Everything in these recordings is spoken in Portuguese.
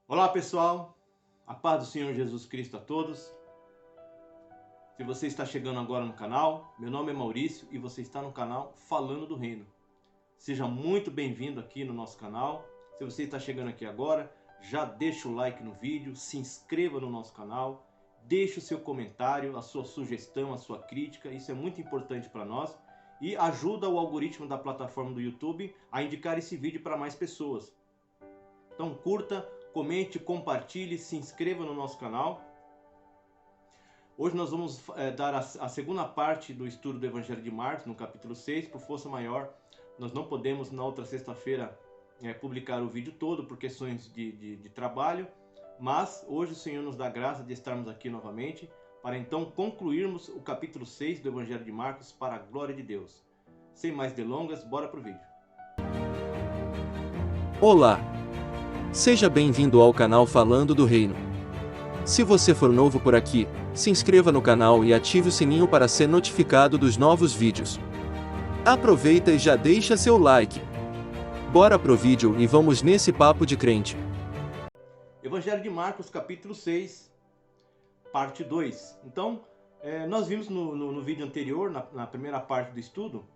Olá pessoal, a paz do Senhor Jesus Cristo a todos. Se você está chegando agora no canal, meu nome é Maurício e você está no canal Falando do Reino. Seja muito bem-vindo aqui no nosso canal. Se você está chegando aqui agora, já deixa o like no vídeo, se inscreva no nosso canal, deixe o seu comentário, a sua sugestão, a sua crítica, isso é muito importante para nós e ajuda o algoritmo da plataforma do YouTube a indicar esse vídeo para mais pessoas. Então curta, comente, compartilhe, se inscreva no nosso canal. Hoje nós vamos dar a segunda parte do estudo do Evangelho de Marcos, no capítulo 6, por força maior. Nós não podemos, na outra sexta-feira, publicar o vídeo todo por questões de trabalho, mas hoje o Senhor nos dá graça de estarmos aqui novamente, para então concluirmos o capítulo 6 do Evangelho de Marcos para a glória de Deus. Sem mais delongas, bora pro vídeo. Olá! Seja bem-vindo ao canal Falando do Reino. Se você for novo por aqui, se inscreva no canal e ative o sininho para ser notificado dos novos vídeos. Aproveita e já deixa seu like. Bora pro vídeo e vamos nesse papo de crente. Evangelho de Marcos, capítulo 6, parte 2. Então, nós vimos no vídeo anterior, na primeira parte do estudo,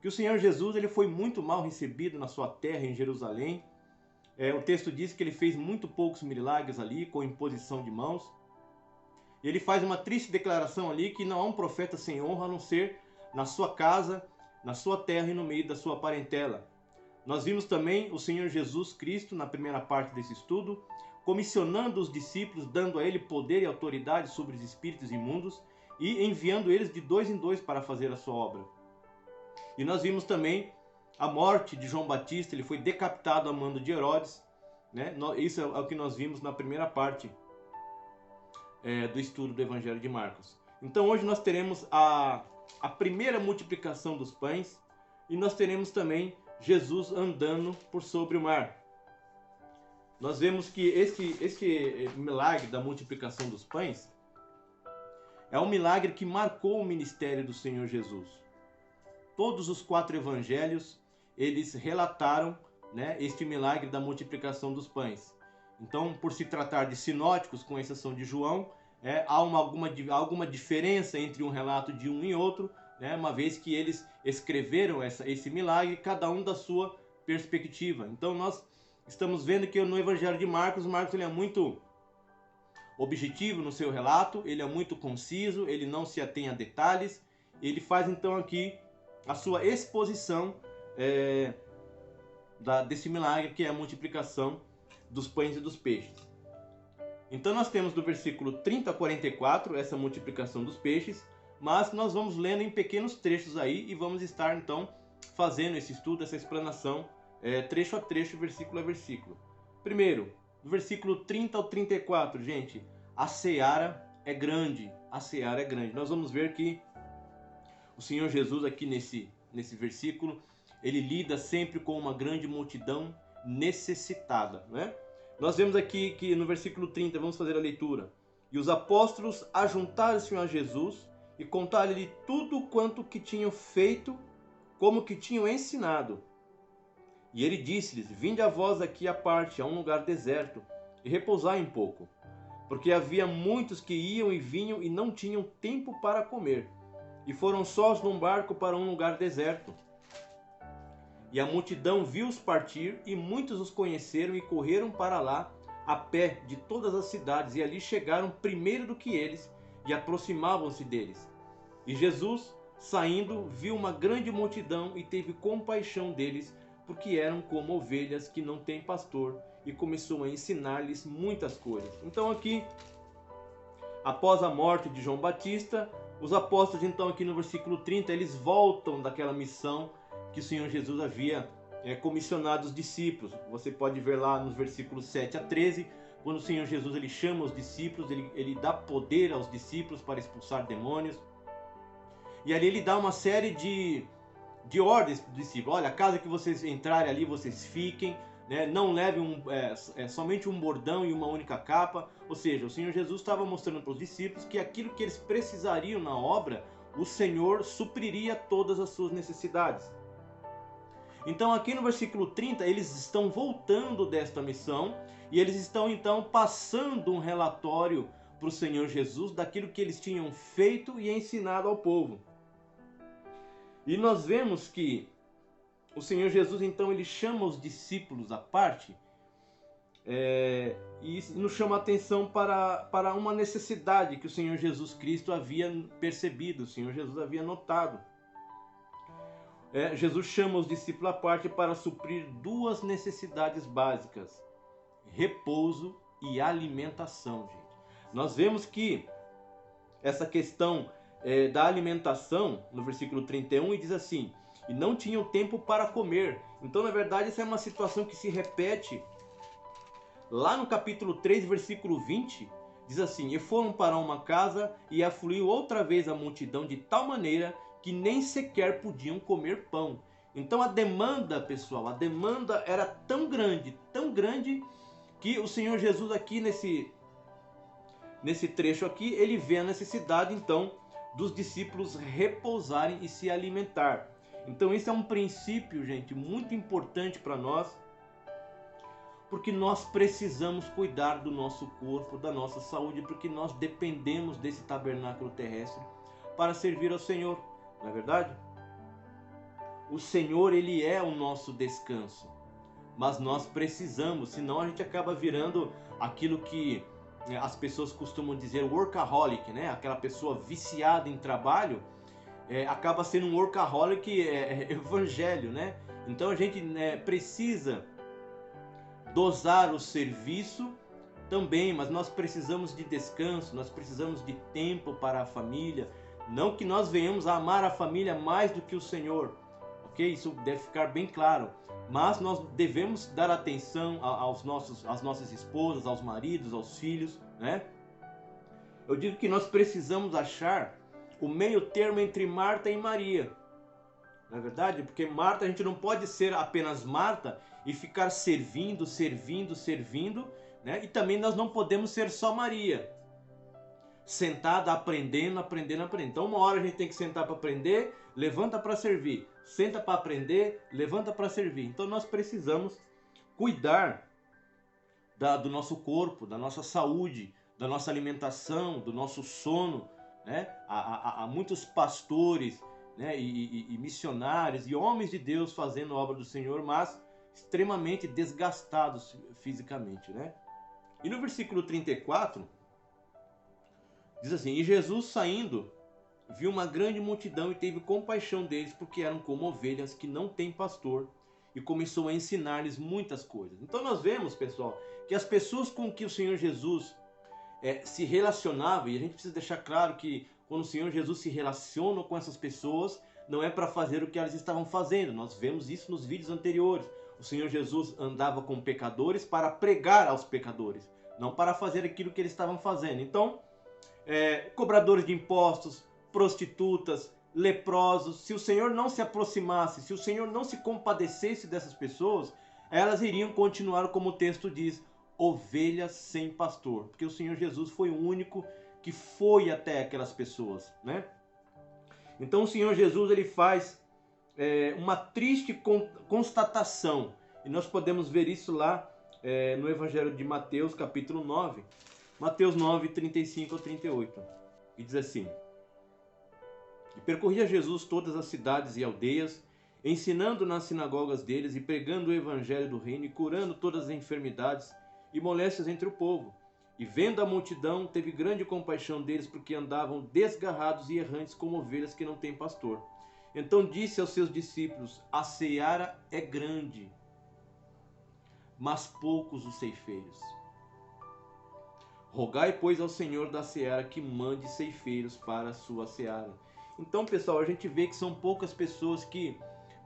que o Senhor Jesus ele foi muito mal recebido na sua terra, em Jerusalém. O texto diz que ele fez muito poucos milagres ali, com imposição de mãos. E ele faz uma triste declaração ali que não há um profeta sem honra a não ser na sua casa, na sua terra e no meio da sua parentela. Nós vimos também o Senhor Jesus Cristo, na primeira parte desse estudo, comissionando os discípulos, dando a ele poder e autoridade sobre os espíritos imundos e enviando eles de dois em dois para fazer a sua obra. E nós vimos também a morte de João Batista, ele foi decapitado a mando de Herodes, né? Isso é o que nós vimos na primeira parte do estudo do Evangelho de Marcos. Então hoje nós teremos a primeira multiplicação dos pães e nós teremos também Jesus andando por sobre o mar. Nós vemos que esse milagre da multiplicação dos pães é um milagre que marcou o ministério do Senhor Jesus. Todos os 4 evangelhos eles relataram, né, este milagre da multiplicação dos pães. Então, por se tratar de sinóticos, com exceção de João, há alguma diferença entre um relato de um e outro, né, uma vez que eles escreveram esse milagre, cada um da sua perspectiva. Então, nós estamos vendo que no Evangelho de Marcos, ele é muito objetivo no seu relato, ele é muito conciso, ele não se atém a detalhes, ele faz então aqui a sua exposição desse milagre que é a multiplicação dos pães e dos peixes. Então nós temos do versículo 30 a 44 essa multiplicação dos peixes, mas nós vamos lendo em pequenos trechos aí e vamos estar então fazendo esse estudo, essa explanação trecho a trecho, versículo a versículo. Primeiro, do versículo 30 ao 34, gente, a seara é grande, a seara é grande. Nós vamos ver que o Senhor Jesus aqui nesse versículo, ele lida sempre com uma grande multidão necessitada, né? Nós vemos aqui que no versículo 30, vamos fazer a leitura. E os apóstolos ajuntaram-se a Jesus e contaram-lhe tudo quanto que tinham feito, como que tinham ensinado. E ele disse-lhes: vinde a vós aqui à parte, a um lugar deserto, e repousai um pouco. Porque havia muitos que iam e vinham e não tinham tempo para comer. E foram sós num barco para um lugar deserto. E a multidão viu-os partir, e muitos os conheceram e correram para lá a pé de todas as cidades, e ali chegaram primeiro do que eles, e aproximavam-se deles. E Jesus, saindo, viu uma grande multidão e teve compaixão deles, porque eram como ovelhas que não têm pastor, e começou a ensinar-lhes muitas coisas. Então aqui, após a morte de João Batista, os apóstolos então aqui no versículo 30, eles voltam daquela missão que o Senhor Jesus havia comissionado os discípulos. Você pode ver lá nos versículos 7 a 13, quando o Senhor Jesus ele chama os discípulos, ele dá poder aos discípulos para expulsar demônios. E ali ele dá uma série de ordens para os discípulos. Olha, a casa que vocês entrarem ali, vocês fiquem, né? Não levem somente um bordão e uma única capa. Ou seja, o Senhor Jesus estava mostrando para os discípulos que aquilo que eles precisariam na obra, o Senhor supriria todas as suas necessidades. Então aqui no versículo 30, eles estão voltando desta missão e eles estão então passando um relatório para o Senhor Jesus daquilo que eles tinham feito e ensinado ao povo. E nós vemos que o Senhor Jesus então ele chama os discípulos à parte e nos chama a atenção para uma necessidade que o Senhor Jesus Cristo havia percebido, o Senhor Jesus havia notado. Jesus chama os discípulos à parte para suprir duas necessidades básicas: repouso e alimentação, gente. Nós vemos que essa questão da alimentação, no versículo 31, e diz assim: e não tinham tempo para comer. Então, na verdade, essa é uma situação que se repete lá no capítulo 3, versículo 20, diz assim: e foram para uma casa e afluiu outra vez a multidão de tal maneira que nem sequer podiam comer pão. Então a demanda, pessoal, a demanda era tão grande, que o Senhor Jesus aqui nesse trecho aqui, ele vê a necessidade então dos discípulos repousarem e se alimentar. Então esse é um princípio, gente, muito importante para nós, porque nós precisamos cuidar do nosso corpo, da nossa saúde, porque nós dependemos desse tabernáculo terrestre para servir ao Senhor. Não é verdade? O Senhor, ele é o nosso descanso. Mas nós precisamos, senão a gente acaba virando aquilo que as pessoas costumam dizer workaholic, né? Aquela pessoa viciada em trabalho, acaba sendo um workaholic evangelho, né? Então a gente precisa dosar o serviço também, mas nós precisamos de descanso, nós precisamos de tempo para a família. Não que nós venhamos a amar a família mais do que o Senhor, ok? Isso deve ficar bem claro. Mas nós devemos dar atenção às nossas esposas, aos maridos, aos filhos, né? Eu digo que nós precisamos achar o meio termo entre Marta e Maria. Não é verdade? Porque Marta, a gente não pode ser apenas Marta e ficar servindo, né? E também nós não podemos ser só Maria, sentada aprendendo. Então uma hora a gente tem que sentar para aprender, levanta para servir. Senta para aprender, levanta para servir. Então nós precisamos cuidar do nosso corpo, da nossa saúde, da nossa alimentação, do nosso sono, né? Há muitos pastores, né? e missionários e homens de Deus fazendo a obra do Senhor, mas extremamente desgastados fisicamente, né? E no versículo 34 diz assim: e Jesus, saindo, viu uma grande multidão e teve compaixão deles, porque eram como ovelhas que não têm pastor, e começou a ensinar-lhes muitas coisas. Então nós vemos, pessoal, que as pessoas com que o Senhor Jesus se relacionava, e a gente precisa deixar claro que quando o Senhor Jesus se relaciona com essas pessoas, não é para fazer o que elas estavam fazendo. Nós vemos isso nos vídeos anteriores. O Senhor Jesus andava com pecadores para pregar aos pecadores, não para fazer aquilo que eles estavam fazendo. Então, cobradores de impostos, prostitutas, leprosos, se o Senhor não se aproximasse, se o Senhor não se compadecesse dessas pessoas, elas iriam continuar, como o texto diz, ovelhas sem pastor, porque o Senhor Jesus foi o único que foi até aquelas pessoas, né? Então o Senhor Jesus, ele faz uma triste constatação, e nós podemos ver isso lá no Evangelho de Mateus, capítulo 9, Mateus 9, 35 a 38, e diz assim: e percorria Jesus todas as cidades e aldeias, ensinando nas sinagogas deles e pregando o evangelho do reino e curando todas as enfermidades e moléstias entre o povo. E vendo a multidão, teve grande compaixão deles, porque andavam desgarrados e errantes como ovelhas que não têm pastor. Então disse aos seus discípulos: a seara é grande, mas poucos os ceifeiros. Rogai, pois, ao Senhor da seara que mande ceifeiros para a sua seara. Então, pessoal, a gente vê que são poucas pessoas que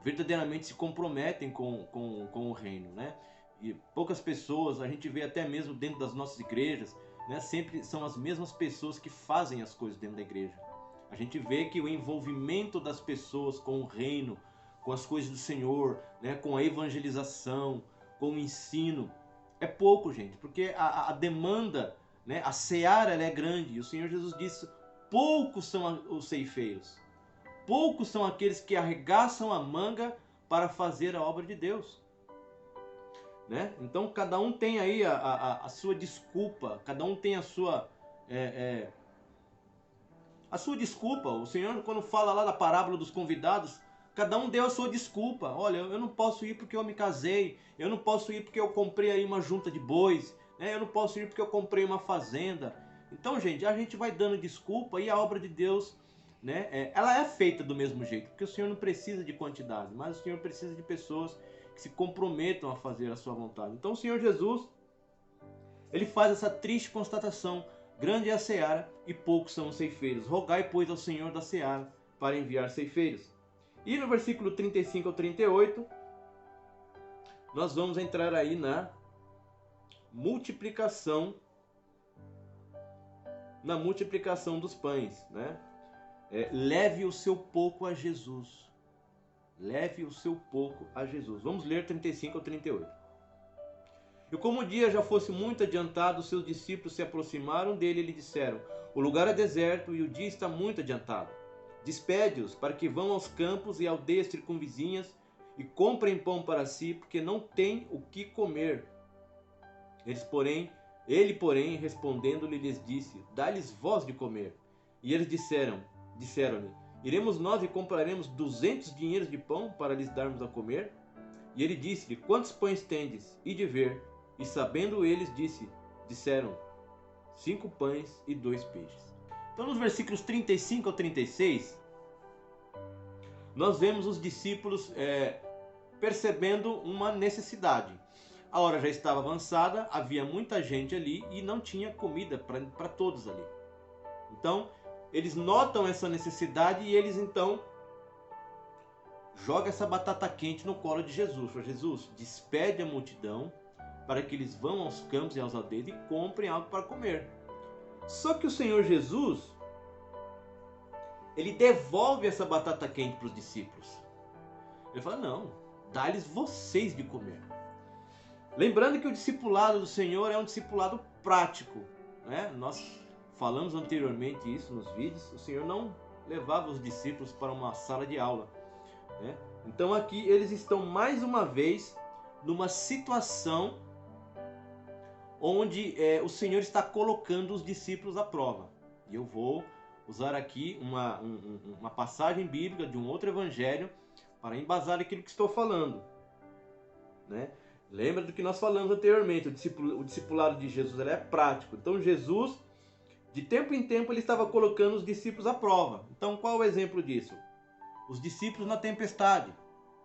verdadeiramente se comprometem com o reino, né? E poucas pessoas, a gente vê até mesmo dentro das nossas igrejas, né? Sempre são as mesmas pessoas que fazem as coisas dentro da igreja. A gente vê que o envolvimento das pessoas com o reino, com as coisas do Senhor, né? Com a evangelização, com o ensino, é pouco, gente, porque a demanda, né? A seara, ela é grande, e o Senhor Jesus disse: poucos são os ceifeiros, poucos são aqueles que arregaçam a manga para fazer a obra de Deus. Né? Então cada um tem aí a sua desculpa, cada um tem a sua desculpa. O Senhor, quando fala lá da parábola dos convidados, cada um deu a sua desculpa. Olha, eu não posso ir porque eu me casei, eu não posso ir porque eu comprei aí uma junta de bois, né? Eu não posso ir porque eu comprei uma fazenda. Então, gente, a gente vai dando desculpa e a obra de Deus, né, ela é feita do mesmo jeito, porque o Senhor não precisa de quantidade, mas o Senhor precisa de pessoas que se comprometam a fazer a sua vontade. Então o Senhor Jesus, ele faz essa triste constatação: grande é a seara e poucos são os ceifeiros. Rogai, pois, ao Senhor da seara para enviar ceifeiros. E no versículo 35 ao 38, nós vamos entrar aí na multiplicação dos pães, né? Leve o seu pouco a Jesus. Leve o seu pouco a Jesus. Vamos ler 35 ao 38. E como o dia já fosse muito adiantado, seus discípulos se aproximaram dele e lhe disseram: o lugar é deserto e o dia está muito adiantado. Despede-os para que vão aos campos e aldeias circunvizinhas e comprem pão para si, porque não têm o que comer. Ele, porém, respondendo-lhe, lhes disse: dá-lhes vós de comer. E eles disseram-lhe: iremos nós e compraremos 200 dinheiros de pão para lhes darmos a comer? E ele disse-lhe: quantos pães tendes? E de ver. E sabendo eles, disseram: 5 pães e 2 peixes. Então nos versículos 35 ao 36, nós vemos os discípulos percebendo uma necessidade. A hora já estava avançada, havia muita gente ali e não tinha comida para todos ali. Então eles notam essa necessidade e eles então jogam essa batata quente no colo de Jesus. Fala: Jesus, despede a multidão para que eles vão aos campos e às aldeias e comprem algo para comer. Só que o Senhor Jesus, ele devolve essa batata quente para os discípulos. Ele fala: não, dá-lhes vocês de comer. Lembrando que o discipulado do Senhor é um discipulado prático, né? Nós falamos anteriormente isso nos vídeos. O Senhor não levava os discípulos para uma sala de aula, né? Então aqui eles estão mais uma vez numa situação onde o Senhor está colocando os discípulos à prova. E eu vou usar aqui uma passagem bíblica de um outro evangelho para embasar aquilo que estou falando, né? Lembra do que nós falamos anteriormente: o discipulado de Jesus é prático. Então Jesus, de tempo em tempo, ele estava colocando os discípulos à prova. Então qual é o exemplo disso? Os discípulos na tempestade,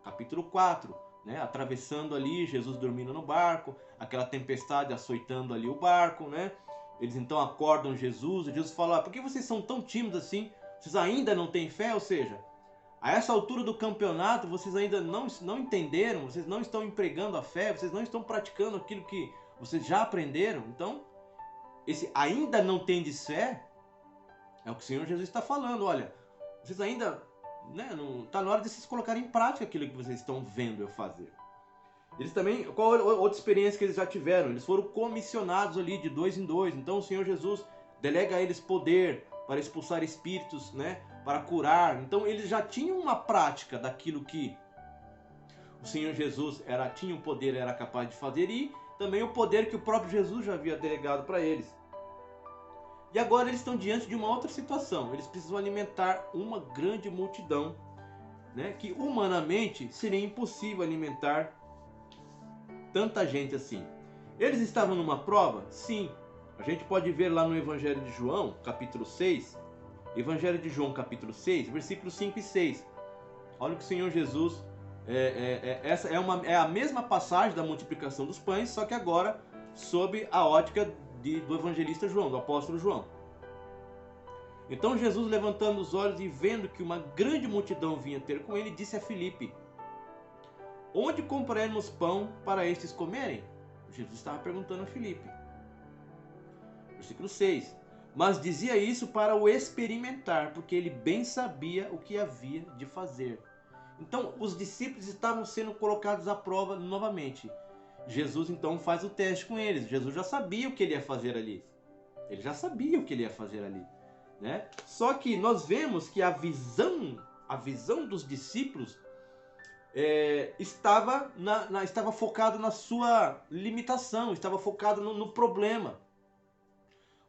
capítulo 4, né? Atravessando ali, Jesus dormindo no barco, aquela tempestade açoitando ali o barco, né? Eles então acordam Jesus e Jesus fala: por que vocês são tão tímidos assim? Vocês ainda não têm fé? Ou seja, a essa altura do campeonato, vocês ainda não entenderam, vocês não estão empregando a fé, vocês não estão praticando aquilo que vocês já aprenderam. Então, esse ainda não tendes fé é o que o Senhor Jesus está falando. Olha, vocês ainda, né, não está na hora de vocês colocarem em prática aquilo que vocês estão vendo eu fazer. Eles também, qual outra experiência que eles já tiveram? Eles foram comissionados ali de 2 em 2. Então o Senhor Jesus delega a eles poder para expulsar espíritos, né, para curar. Então eles já tinham uma prática daquilo que o Senhor Jesus tinha o poder, era capaz de fazer, e também o poder que o próprio Jesus já havia delegado para eles. E agora eles estão diante de uma outra situação. Eles precisam alimentar uma grande multidão, né, que humanamente seria impossível alimentar tanta gente assim. Eles estavam numa prova? Sim. A gente pode ver lá no Evangelho de João, capítulo 6. Evangelho de João, capítulo 6, versículos 5 e 6. Olha o que o Senhor Jesus... essa é a mesma passagem da multiplicação dos pães, só que agora sob a ótica do evangelista João, do apóstolo João. Então Jesus, levantando os olhos e vendo que uma grande multidão vinha ter com ele, disse a Filipe: onde compraremos pão para estes comerem? Jesus estava perguntando a Filipe. Versículo 6. Mas dizia isso para o experimentar, porque ele bem sabia o que havia de fazer. Então os discípulos estavam sendo colocados à prova novamente. Jesus então faz o teste com eles. Jesus já sabia o que ele ia fazer ali. Ele já sabia o que ele ia fazer ali, né? Só que nós vemos que a visão dos discípulos estava focado na sua limitação, estava focado no problema.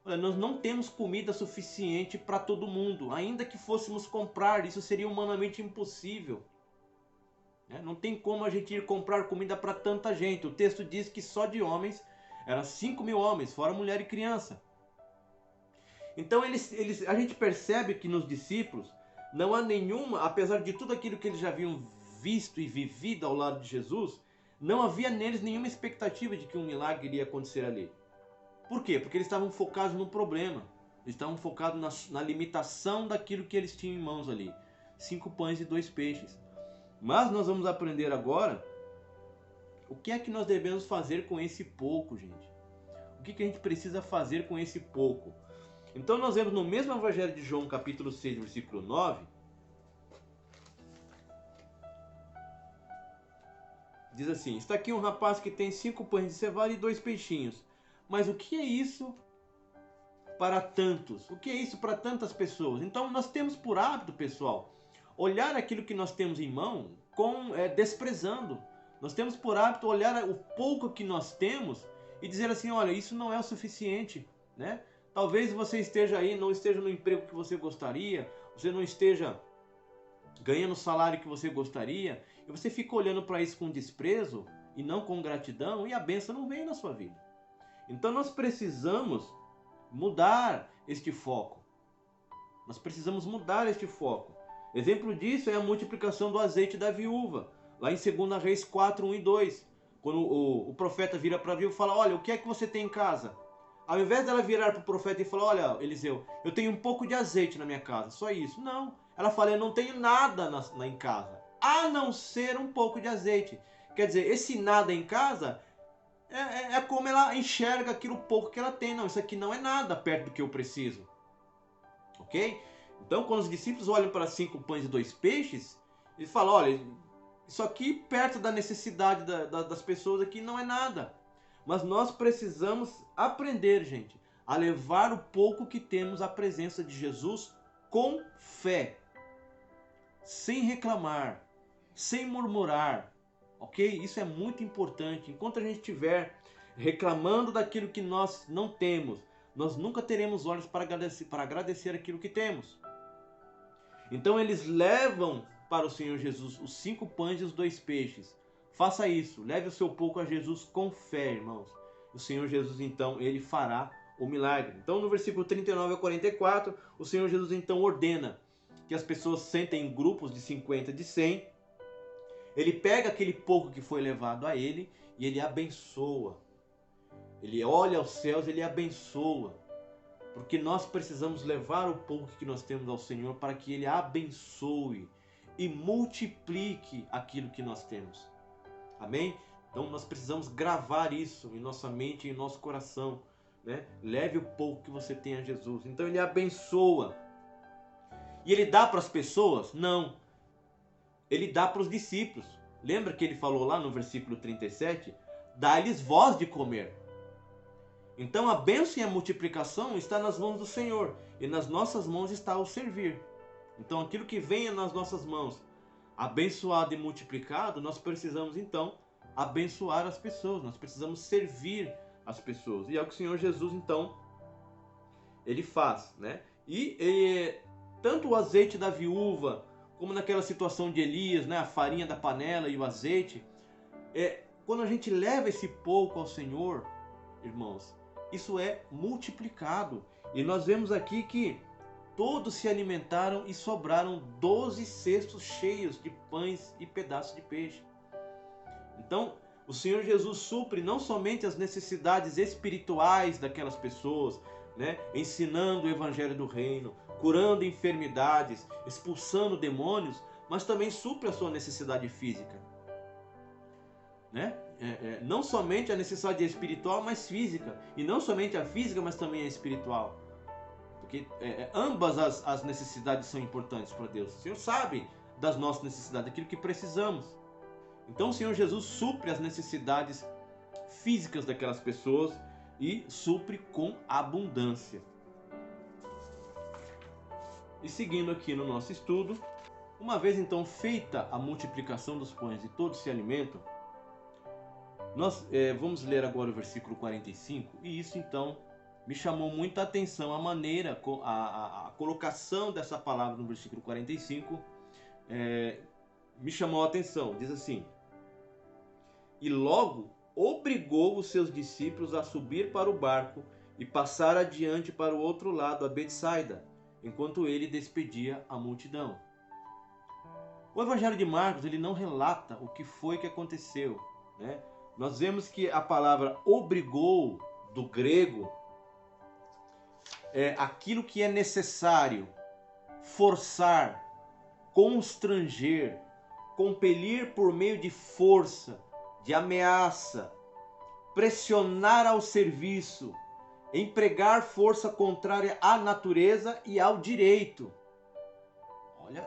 Olha, nós não temos comida suficiente para todo mundo. Ainda que fôssemos comprar, isso seria humanamente impossível. Não tem como a gente ir comprar comida para tanta gente. O texto diz que só de homens eram 5.000 homens, fora mulher e criança. Então a gente percebe que nos discípulos não há nenhuma, apesar de tudo aquilo que eles já haviam visto e vivido ao lado de Jesus, não havia neles nenhuma expectativa de que um milagre iria acontecer ali. Por quê? Porque eles estavam focados no problema. Eles estavam focados na limitação daquilo que eles tinham em mãos ali. 5 pães e 2 peixes. Mas nós vamos aprender agora o que é que nós devemos fazer com esse pouco, gente. O que a gente precisa fazer com esse pouco? Então nós vemos no mesmo Evangelho de João, capítulo 6, versículo 9. Diz assim: está aqui um rapaz que tem 5 pães de cevada e 2 peixinhos. Mas o que é isso para tantos? O que é isso para tantas pessoas? Então nós temos por hábito, pessoal, olhar aquilo que nós temos em mão desprezando. Nós temos por hábito olhar o pouco que nós temos e dizer assim: olha, isso não é o suficiente, né? Talvez você esteja aí, não esteja no emprego que você gostaria, você não esteja ganhando o salário que você gostaria, e você fica olhando para isso com desprezo e não com gratidão, e a bênção não vem na sua vida. Então nós precisamos mudar este foco. Nós precisamos mudar este foco. Exemplo disso é a multiplicação do azeite da viúva, lá em 2 Reis 4, 1 e 2. Quando o profeta vira para a viúva e fala: olha, o que é que você tem em casa? Ao invés dela virar para o profeta e falar: olha, Eliseu, eu tenho um pouco de azeite na minha casa, só isso. Não, ela fala: eu não tenho nada em casa, a não ser um pouco de azeite. Quer dizer, esse nada em casa é como ela enxerga aquilo pouco que ela tem. Não, isso aqui não é nada perto do que eu preciso. Ok? Então, quando os discípulos olham para 5 pães e 2 peixes, eles falam: olha, isso aqui perto da necessidade das pessoas aqui não é nada. Mas nós precisamos aprender, gente, a levar o pouco que temos à presença de Jesus com fé, sem reclamar, sem murmurar, ok? Isso é muito importante. Enquanto a gente estiver reclamando daquilo que nós não temos, nós nunca teremos olhos para agradecer aquilo que temos. Então eles levam para o Senhor Jesus os 5 pães e os 2 peixes. Faça isso, leve o seu pouco a Jesus com fé, irmãos. O Senhor Jesus, então, ele fará o milagre. Então, no versículo 39 a 44, o Senhor Jesus, então, ordena que as pessoas sentem em grupos de 50, de 100. Ele pega aquele pouco que foi levado a ele e ele abençoa. Ele olha aos céus, ele abençoa. Porque nós precisamos levar o pouco que nós temos ao Senhor para que ele abençoe e multiplique aquilo que nós temos. Amém? Então nós precisamos gravar isso em nossa mente e em nosso coração, né? Leve o pouco que você tem a Jesus. Então ele abençoa. E ele dá para as pessoas? Não. Ele dá para os discípulos. Lembra que ele falou lá no versículo 37? Dá-lhes voz de comer. Então a bênção e a multiplicação está nas mãos do Senhor. E nas nossas mãos está o servir. Então aquilo que venha nas nossas mãos, abençoado e multiplicado, nós precisamos então abençoar as pessoas, nós precisamos servir as pessoas. E é o que o Senhor Jesus então ele faz, né? E tanto o azeite da viúva, como naquela situação de Elias, né? A farinha da panela e o azeite, quando a gente leva esse pouco ao Senhor, irmãos, isso é multiplicado. E nós vemos aqui que todos se alimentaram e sobraram 12 cestos cheios de pães e pedaços de peixe. Então, o Senhor Jesus supre não somente as necessidades espirituais daquelas pessoas, né? Ensinando o Evangelho do Reino, curando enfermidades, expulsando demônios, mas também supre a sua necessidade física, né? Não somente a necessidade espiritual, mas física. E não somente a física, mas também a espiritual. Porque ambas as necessidades são importantes para Deus. O Senhor sabe das nossas necessidades, daquilo que precisamos. Então o Senhor Jesus supre as necessidades físicas daquelas pessoas e supre com abundância. E seguindo aqui no nosso estudo, Uma vez então feita a multiplicação dos pães e todos se alimentam, nós vamos ler agora o versículo 45, e isso então me chamou muita atenção, a maneira, a colocação dessa palavra no versículo 45 me chamou a atenção. Diz assim: e logo obrigou os seus discípulos a subir para o barco e passar adiante para o outro lado, a Betsaida, enquanto ele despedia a multidão. O Evangelho de Marcos ele não relata o que foi que aconteceu, né? Nós vemos que a palavra obrigou, do grego, é aquilo que é necessário, forçar, constranger, compelir por meio de força, de ameaça, pressionar ao serviço, empregar força contrária à natureza e ao direito.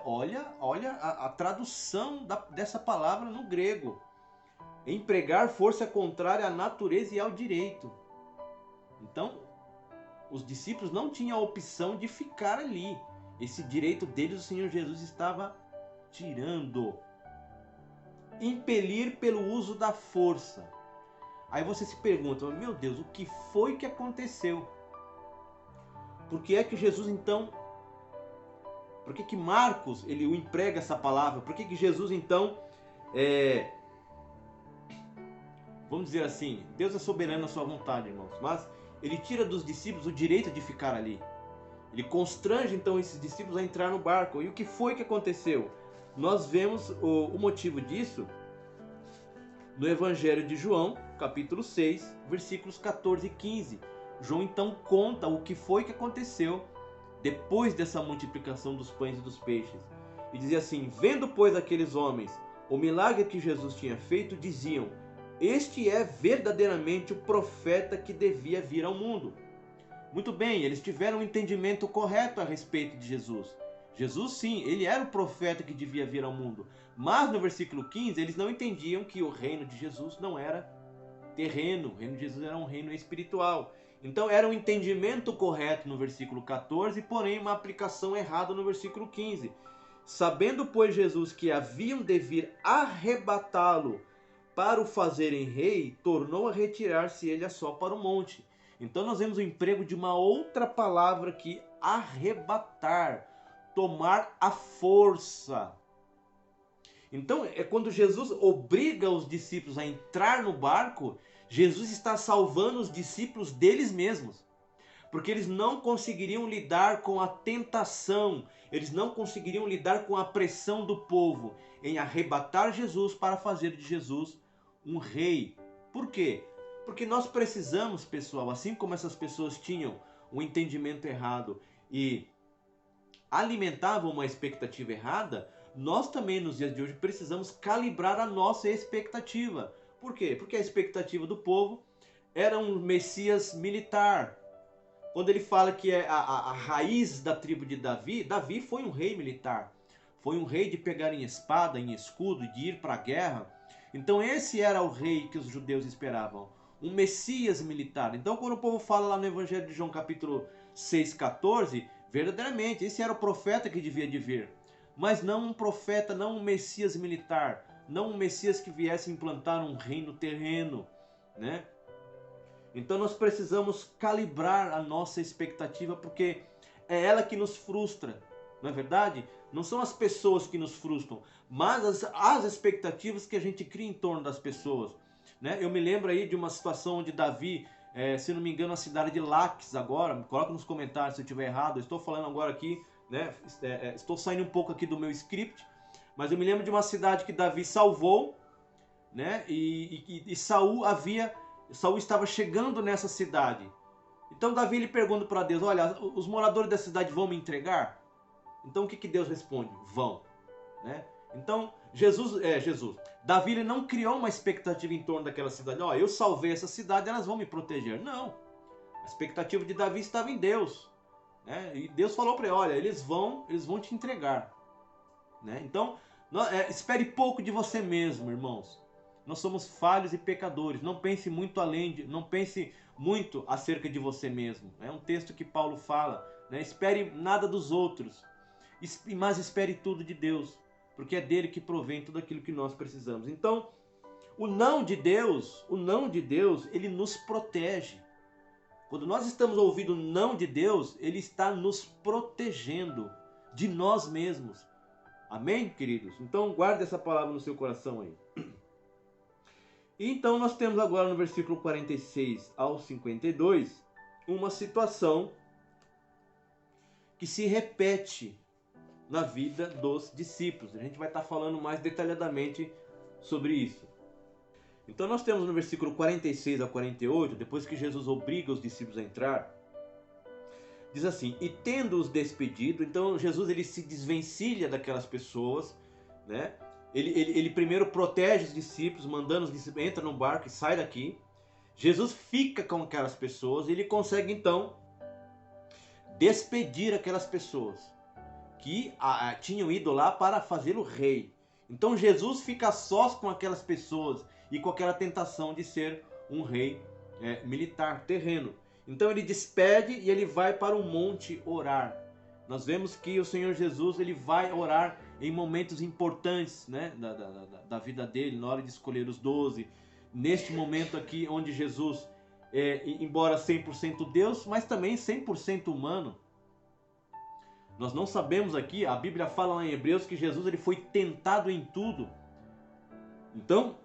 Olha a tradução dessa palavra no grego. Empregar força contrária à natureza e ao direito. Então, os discípulos não tinham a opção de ficar ali. Esse direito deles o Senhor Jesus estava tirando. Impelir pelo uso da força. Aí você se pergunta, meu Deus, o que foi que aconteceu? Por que é que Jesus então... Por que Marcos ele emprega essa palavra? Por que Jesus então... Vamos dizer assim, Deus é soberano na sua vontade, irmãos. Mas ele tira dos discípulos o direito de ficar ali. Ele constrange então esses discípulos a entrar no barco. E o que foi que aconteceu? Nós vemos o motivo disso no Evangelho de João, capítulo 6, versículos 14 e 15. João então conta o que foi que aconteceu depois dessa multiplicação dos pães e dos peixes. E dizia assim: vendo pois aqueles homens o milagre que Jesus tinha feito, diziam: este é verdadeiramente o profeta que devia vir ao mundo. Muito bem, eles tiveram um entendimento correto a respeito de Jesus. Jesus sim, ele era o profeta que devia vir ao mundo. Mas no versículo 15, eles não entendiam que o reino de Jesus não era terreno. O reino de Jesus era um reino espiritual. Então era um entendimento correto no versículo 14, porém uma aplicação errada no versículo 15. Sabendo, pois, Jesus que haviam de vir arrebatá-lo para o fazerem rei, tornou a retirar-se ele a só para o monte. Então nós vemos o emprego de uma outra palavra aqui, arrebatar, tomar a força. Então é quando Jesus obriga os discípulos a entrar no barco, Jesus está salvando os discípulos deles mesmos. Porque eles não conseguiriam lidar com a tentação, eles não conseguiriam lidar com a pressão do povo em arrebatar Jesus para fazer de Jesus um rei. Por quê? Porque nós precisamos, pessoal, assim como essas pessoas tinham um entendimento errado e alimentavam uma expectativa errada, nós também nos dias de hoje precisamos calibrar a nossa expectativa. Por quê? Porque a expectativa do povo era um Messias militar. Quando ele fala que é a raiz da tribo de Davi, Davi foi um rei militar. Foi um rei de pegar em espada, em escudo, de ir para a guerra. Então esse era o rei que os judeus esperavam. Um Messias militar. Então quando o povo fala lá no Evangelho de João capítulo 6, 14, verdadeiramente esse era o profeta que devia de vir. Mas não um profeta, não um Messias militar. Não um Messias que viesse implantar um reino terreno, né? Então nós precisamos calibrar a nossa expectativa, porque é ela que nos frustra, não é verdade? Não são as pessoas que nos frustram, mas as expectativas que a gente cria em torno das pessoas, né? Eu me lembro aí de uma situação onde Davi, se não me engano, na cidade de Laques agora, me coloca nos comentários se eu estiver errado, eu estou falando agora aqui, né? Estou saindo um pouco aqui do meu script, mas eu me lembro de uma cidade que Davi salvou, né? E Saul estava chegando nessa cidade. Então Davi ele pergunta para Deus: olha, os moradores da cidade vão me entregar? Então o que Deus responde? Vão, né? Então Davi ele não criou uma expectativa em torno daquela cidade. Ó, eu salvei essa cidade, elas vão me proteger. Não. A expectativa de Davi estava em Deus, né? E Deus falou para ele: olha, eles vão te entregar, né? Então espere pouco de você mesmo, irmãos. Nós somos falhos e pecadores. Não pense muito não pense muito acerca de você mesmo. É um texto que Paulo fala, né? Espere nada dos outros, mas espere tudo de Deus. porque é dele que provém tudo aquilo que nós precisamos. Então, o não de Deus, ele nos protege. Quando nós estamos ouvindo o não de Deus, ele está nos protegendo de nós mesmos. Amém, queridos? Então, guarde essa palavra no seu coração aí. E então, nós temos agora no versículo 46 ao 52, uma situação que se repete na vida dos discípulos. A gente vai estar falando mais detalhadamente sobre isso. Então nós temos no versículo 46 a 48, depois que Jesus obriga os discípulos a entrar, diz assim: e tendo-os despedido, então Jesus ele se desvencilha daquelas pessoas, né? Ele primeiro protege os discípulos, mandando os discípulos, entra no barco e sai daqui. Jesus fica com aquelas pessoas e ele consegue então despedir aquelas pessoas que tinham ido lá para fazê-lo rei. Então Jesus fica sós com aquelas pessoas e com aquela tentação de ser um rei militar terreno. Então ele despede e ele vai para o monte orar. Nós vemos que o Senhor Jesus ele vai orar em momentos importantes, né, da vida dele, na hora de escolher os 12. Neste momento aqui onde Jesus, embora 100% Deus, mas também 100% humano. Nós não sabemos aqui, a Bíblia fala lá em Hebreus que Jesus ele foi tentado em tudo. Então,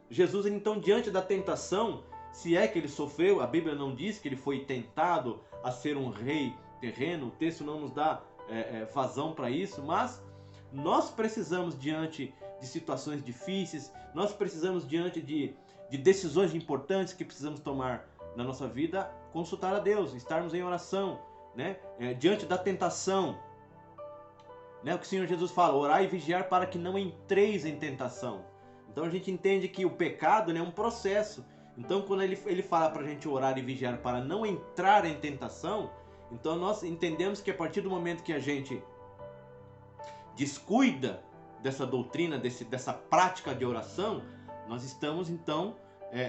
Jesus, então, diante da tentação, se é que ele sofreu, a Bíblia não diz que ele foi tentado a ser um rei terreno, o texto não nos dá vazão para isso, mas nós precisamos, diante de situações difíceis, nós precisamos, diante de decisões importantes que precisamos tomar na nossa vida, consultar a Deus, estarmos em oração, né? Diante da tentação, né? O que o Senhor Jesus fala: orai e vigiar para que não entreis em tentação. Então a gente entende que o pecado, né, é um processo. Então quando ele fala para a gente orar e vigiar para não entrar em tentação, então nós entendemos que a partir do momento que a gente descuida dessa doutrina, dessa prática de oração, nós estamos então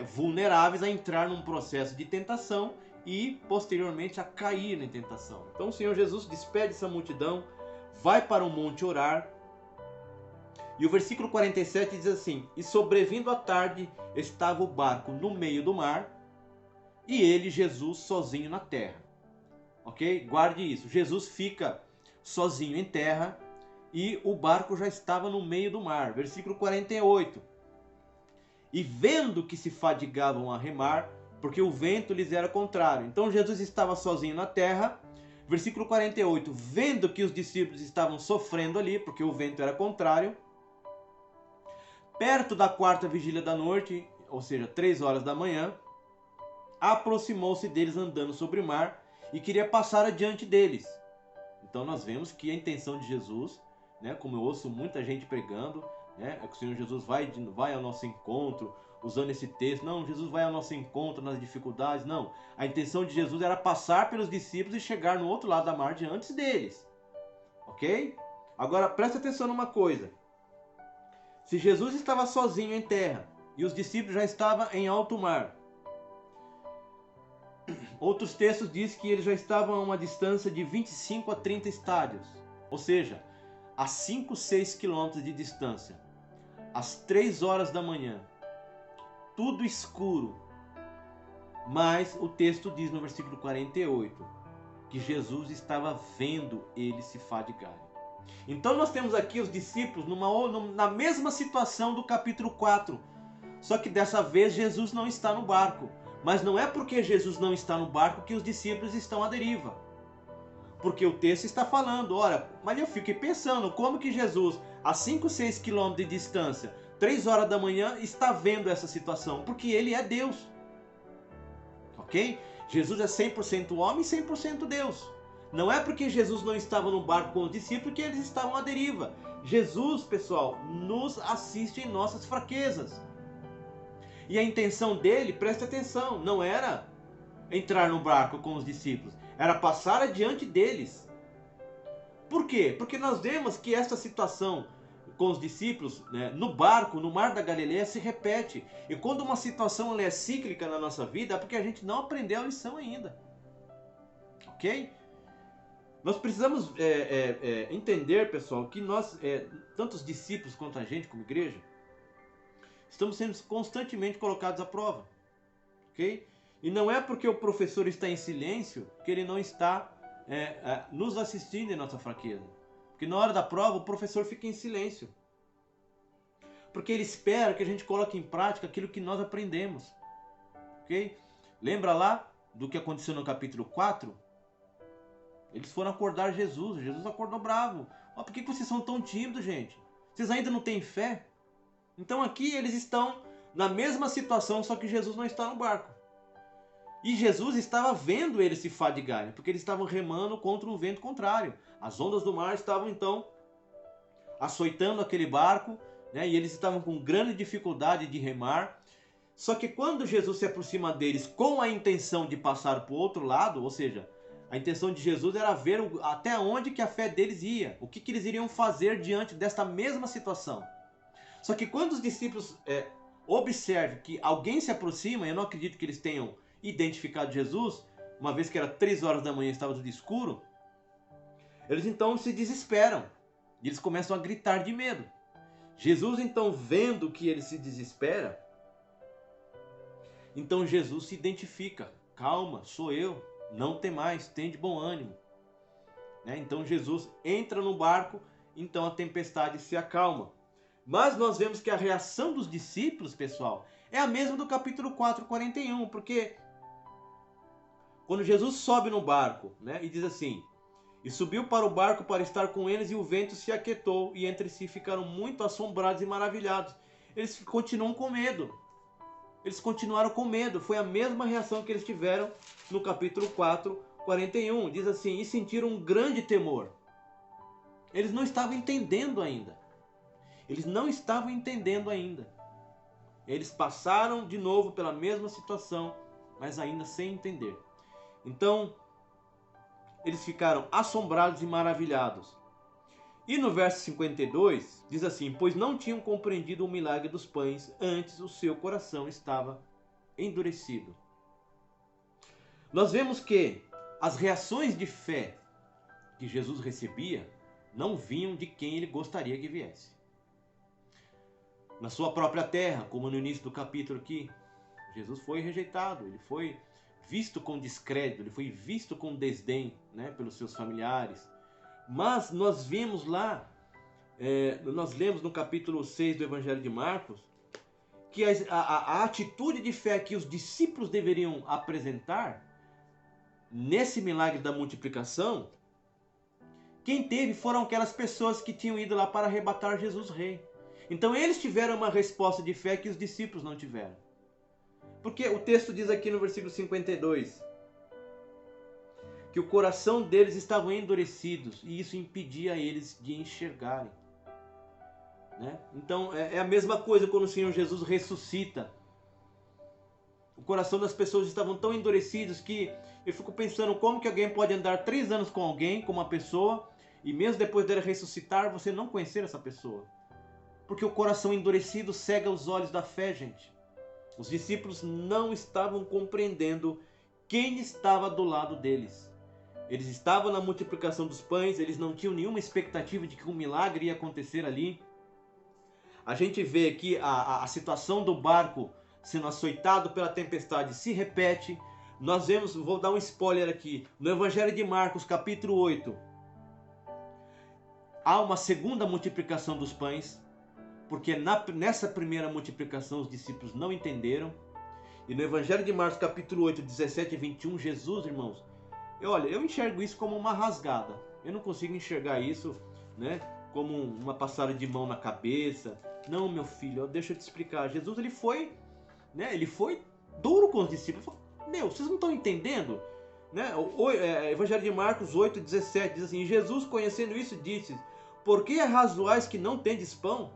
vulneráveis a entrar num processo de tentação e posteriormente a cair em tentação. Então o Senhor Jesus despede essa multidão, vai para o monte orar. E o versículo 47 diz assim: e sobrevindo a tarde, estava o barco no meio do mar, e ele, Jesus, sozinho na terra. Ok? Guarde isso. Jesus fica sozinho em terra, e o barco já estava no meio do mar. Versículo 48. E vendo que se fadigavam a remar, porque o vento lhes era contrário. Então Jesus estava sozinho na terra. Versículo 48. Vendo que os discípulos estavam sofrendo ali, porque o vento era contrário, perto da quarta vigília da noite, ou seja, 3 horas da manhã, aproximou-se deles andando sobre o mar e queria passar adiante deles. Então nós vemos que a intenção de Jesus, né, como eu ouço muita gente pregando, né, é que o Senhor Jesus vai ao nosso encontro, usando esse texto. Não, Jesus vai ao nosso encontro nas dificuldades. Não, a intenção de Jesus era passar pelos discípulos e chegar no outro lado da margem antes deles. Ok? Agora presta atenção numa coisa. Se Jesus estava sozinho em terra e os discípulos já estavam em alto mar, outros textos dizem que eles já estavam a uma distância de 25 a 30 estádios, ou seja, a 5, 6 quilômetros de distância, às 3 horas da manhã, tudo escuro. Mas o texto diz no versículo 48 que Jesus estava vendo eles se fadigarem. Então nós temos aqui os discípulos na mesma situação do capítulo 4. Só que dessa vez Jesus não está no barco. Mas não é porque Jesus não está no barco que os discípulos estão à deriva. Porque o texto está falando, ora, mas eu fiquei pensando, como que Jesus, a 5, 6 quilômetros de distância, 3 horas da manhã, está vendo essa situação? Porque ele é Deus. Ok? Jesus é 100% homem e 100% Deus. Não é porque Jesus não estava no barco com os discípulos que eles estavam à deriva. Jesus, pessoal, nos assiste em nossas fraquezas. E a intenção dele, presta atenção, não era entrar no barco com os discípulos, era passar adiante deles. Por quê? Porque nós vemos que essa situação com os discípulos, né, no barco, no mar da Galileia, se repete. E quando uma situação ela é cíclica na nossa vida, é porque a gente não aprendeu a lição ainda. Ok? Nós precisamos entender, pessoal, que nós, tanto os discípulos quanto a gente como igreja, estamos sendo constantemente colocados à prova, ok? E não é porque o professor está em silêncio que ele não está nos assistindo em nossa fraqueza. Porque na hora da prova o professor fica em silêncio. Porque ele espera que a gente coloque em prática aquilo que nós aprendemos. Ok? Lembra lá do que aconteceu no capítulo 4? Eles foram acordar Jesus. Jesus acordou bravo. Por que vocês são tão tímidos, gente? Vocês ainda não têm fé? Então aqui eles estão na mesma situação, só que Jesus não está no barco. E Jesus estava vendo eles se fadigarem, porque eles estavam remando contra um vento contrário. As ondas do mar estavam então açoitando aquele barco, né? E eles estavam com grande dificuldade de remar. Só que quando Jesus se aproxima deles com a intenção de passar para o outro lado, ou seja, a intenção de Jesus era ver até onde que a fé deles ia, o que eles iriam fazer diante desta mesma situação. Só que quando os discípulos observam que alguém se aproxima, eu não acredito que eles tenham identificado Jesus, uma vez que era 3 horas da manhã e estava tudo escuro, eles então se desesperam, e eles começam a gritar de medo. Jesus então, vendo que ele se desespera, então Jesus se identifica: calma, sou eu, não temais, tende bom ânimo. Então Jesus entra no barco, então a tempestade se acalma. Mas nós vemos que a reação dos discípulos, pessoal, é a mesma do capítulo 4, 41, porque quando Jesus sobe no barco, e diz assim: e subiu para o barco para estar com eles, e o vento se aquietou, e entre si ficaram muito assombrados e maravilhados. Eles continuam com medo. Eles continuaram com medo. Foi a mesma reação que eles tiveram no capítulo 4, 41. Diz assim: e sentiram um grande temor. Eles não estavam entendendo ainda. Eles não estavam entendendo ainda. Eles passaram de novo pela mesma situação, mas ainda sem entender. Então, eles ficaram assombrados e maravilhados. E no verso 52, diz assim: pois não tinham compreendido o milagre dos pães, antes o seu coração estava endurecido. Nós vemos que as reações de fé que Jesus recebia não vinham de quem ele gostaria que viesse. Na sua própria terra, como no início do capítulo aqui, Jesus foi rejeitado, ele foi visto com descrédito, ele foi visto com desdém, pelos seus familiares. Mas nós vemos lá, nós lemos no capítulo 6 do Evangelho de Marcos, que a atitude de fé que os discípulos deveriam apresentar nesse milagre da multiplicação, quem teve foram aquelas pessoas que tinham ido lá para arrebatar Jesus rei. Então eles tiveram uma resposta de fé que os discípulos não tiveram. Porque o texto diz aqui no versículo 52 que o coração deles estava endurecidos e isso impedia eles de enxergarem. Então é a mesma coisa quando o Senhor Jesus ressuscita. O coração das pessoas estavam tão endurecidos que eu fico pensando como que alguém pode andar 3 anos com alguém, com uma pessoa, e mesmo depois dela ressuscitar, você não conhecer essa pessoa. Porque o coração endurecido cega os olhos da fé, gente. Os discípulos não estavam compreendendo quem estava do lado deles. Eles estavam na multiplicação dos pães, eles não tinham nenhuma expectativa de que um milagre ia acontecer ali. A gente vê que a situação do barco sendo açoitado pela tempestade se repete. Nós vemos, vou dar um spoiler aqui, no Evangelho de Marcos, capítulo 8, há uma segunda multiplicação dos pães. Porque nessa primeira multiplicação os discípulos não entenderam. E no Evangelho de Marcos, capítulo 8, 17 e 21, Jesus, irmãos, eu enxergo isso como uma rasgada. Eu não consigo enxergar isso, como uma passada de mão na cabeça. Não, meu filho, deixa eu te explicar. Jesus, ele foi duro com os discípulos. Ele falou: vocês não estão entendendo? O Evangelho de Marcos 8, 17 diz assim: Jesus, conhecendo isso, disse: por que arrazoais que não tendes pão?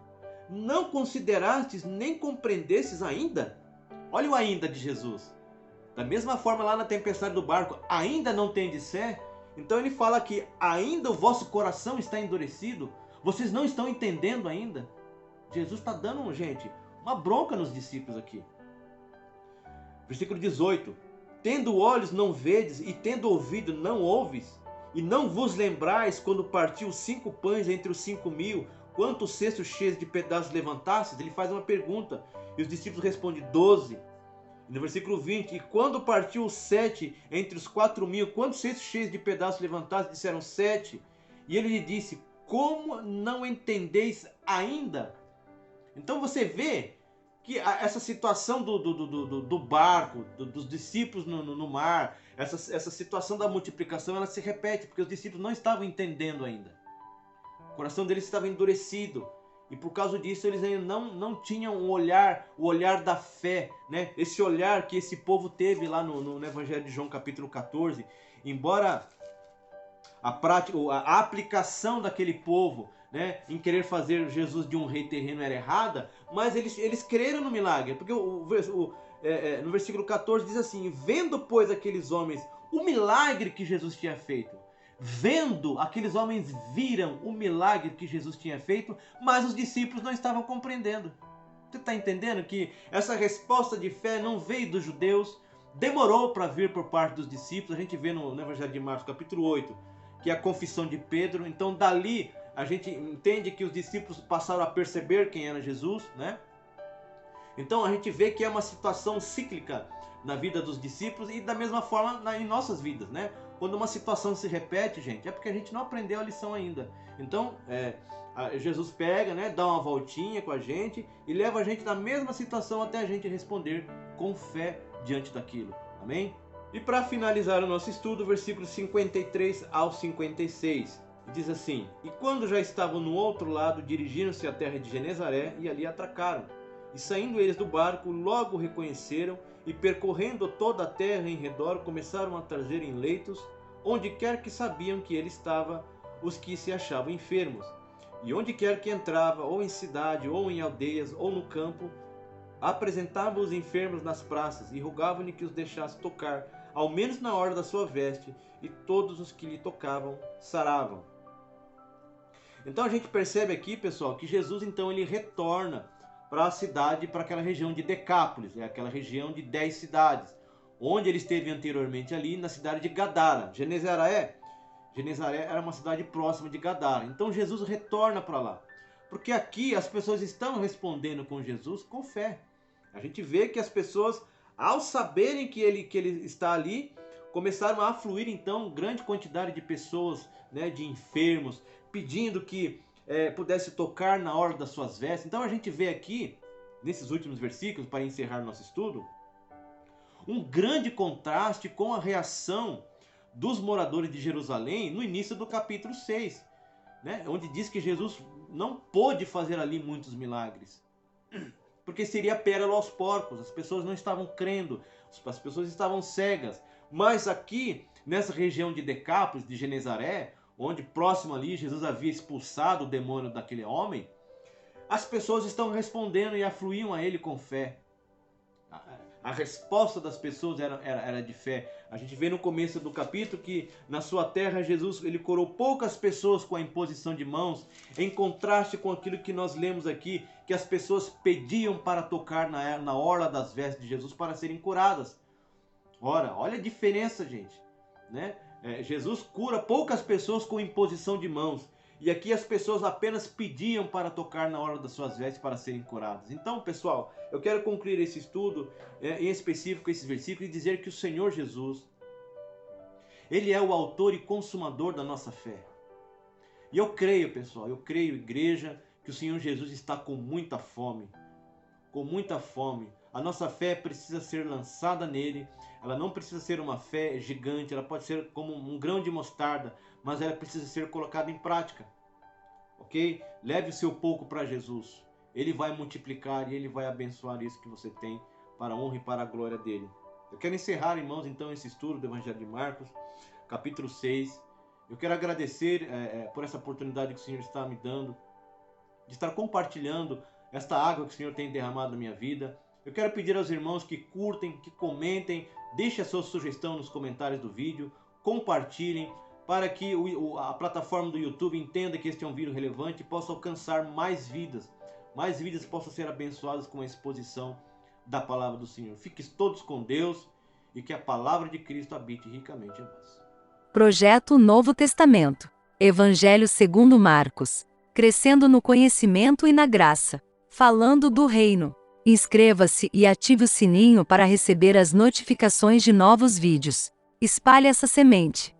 Não considerastes nem compreendestes ainda? Olha o ainda de Jesus. Da mesma forma lá na tempestade do barco, ainda não tendes fé? Então ele fala que ainda o vosso coração está endurecido. Vocês não estão entendendo ainda? Jesus está dando, gente, uma bronca nos discípulos aqui. Versículo 18. Tendo olhos não vedes e tendo ouvido não ouves? E não vos lembrais quando partiu os 5 pães entre os 5.000, quantos cestos cheios de pedaços levantastes? Ele faz uma pergunta, e os discípulos respondem 12. E no versículo 20, e quando partiu os 7 entre os 4.000, quantos cestos cheios de pedaços levantastes? Disseram 7. E ele lhe disse, como não entendeis ainda? Então você vê que essa situação do barco, dos discípulos no mar, essa situação da multiplicação, ela se repete, porque os discípulos não estavam entendendo ainda. O coração deles estava endurecido. E por causa disso eles ainda não tinham o olhar da fé, né? Esse olhar que esse povo teve lá no Evangelho de João capítulo 14. Embora a aplicação daquele povo, né, em querer fazer Jesus de um rei terreno era errada, mas eles creram no milagre. Porque no versículo 14 diz assim, vendo pois aqueles homens o milagre que Jesus tinha feito. Vendo, aqueles homens viram o milagre que Jesus tinha feito, mas os discípulos não estavam compreendendo. Você está entendendo que essa resposta de fé não veio dos judeus, demorou para vir por parte dos discípulos. A gente vê no Evangelho de Marcos capítulo 8, que é a confissão de Pedro. Então dali a gente entende que os discípulos passaram a perceber quem era Jesus, né? Então a gente vê que é uma situação cíclica na vida dos discípulos e da mesma forma em nossas vidas, né? Quando uma situação se repete, gente, é porque a gente não aprendeu a lição ainda. Então, Jesus pega, né, dá uma voltinha com a gente e leva a gente na mesma situação até a gente responder com fé diante daquilo. Amém? E para finalizar o nosso estudo, versículos 53 ao 56, diz assim, e quando já estavam no outro lado, dirigiram-se à terra de Genezaré e ali atracaram. E saindo eles do barco, logo o reconheceram, e percorrendo toda a terra em redor, começaram a trazer em leitos, onde quer que sabiam que ele estava, os que se achavam enfermos. E onde quer que entrava, ou em cidade, ou em aldeias, ou no campo, apresentava os enfermos nas praças, e rogavam-lhe que os deixasse tocar, ao menos na hora da sua veste, e todos os que lhe tocavam saravam. Então a gente percebe aqui, pessoal, que Jesus então ele retorna para a cidade, para aquela região de Decápolis, é aquela região de 10 cidades, onde ele esteve anteriormente ali na cidade de Gadara. Genezaré era uma cidade próxima de Gadara. Então Jesus retorna para lá, porque aqui as pessoas estão respondendo com Jesus com fé. A gente vê que as pessoas, ao saberem que ele está ali, começaram a afluir então grande quantidade de pessoas, né, de enfermos, pedindo que pudesse tocar na hora das suas vestes. Então a gente vê aqui, nesses últimos versículos, para encerrar nosso estudo, um grande contraste com a reação dos moradores de Jerusalém no início do capítulo 6, né, onde diz que Jesus não pôde fazer ali muitos milagres, porque seria pérola aos porcos, as pessoas não estavam crendo, as pessoas estavam cegas. Mas aqui, nessa região de Decápolis, de Genezaré, onde próximo ali Jesus havia expulsado o demônio daquele homem, as pessoas estão respondendo e afluíam a ele com fé. A resposta das pessoas era de fé. A gente vê no começo do capítulo que na sua terra Jesus ele curou poucas pessoas com a imposição de mãos, em contraste com aquilo que nós lemos aqui, que as pessoas pediam para tocar na orla das vestes de Jesus para serem curadas. Ora, olha a diferença, gente, né? Jesus cura poucas pessoas com imposição de mãos. E aqui as pessoas apenas pediam para tocar na hora das suas vestes para serem curadas. Então, pessoal, eu quero concluir esse estudo, em específico esses versículos, e dizer que o Senhor Jesus, Ele é o autor e consumador da nossa fé. E eu creio, pessoal, eu creio, igreja, que o Senhor Jesus está com muita fome. Com muita fome. A nossa fé precisa ser lançada nele. Ela não precisa ser uma fé gigante, ela pode ser como um grão de mostarda, mas ela precisa ser colocada em prática. Ok? Leve o seu pouco para Jesus. Ele vai multiplicar e Ele vai abençoar isso que você tem para a honra e para a glória dEle. Eu quero encerrar, irmãos, então esse estudo do Evangelho de Marcos, capítulo 6. Eu quero agradecer por essa oportunidade que o Senhor está me dando, de estar compartilhando esta água que o Senhor tem derramado na minha vida. Eu quero pedir aos irmãos que curtem, que comentem, deixem a sua sugestão nos comentários do vídeo, compartilhem, para que a plataforma do YouTube entenda que este é um vídeo relevante e possa alcançar mais vidas possam ser abençoadas com a exposição da palavra do Senhor. Fiquem todos com Deus e que a palavra de Cristo habite ricamente em vós. Projeto Novo Testamento. Evangelho segundo Marcos. Crescendo no conhecimento e na graça. Falando do Reino. Inscreva-se e ative o sininho para receber as notificações de novos vídeos. Espalhe essa semente.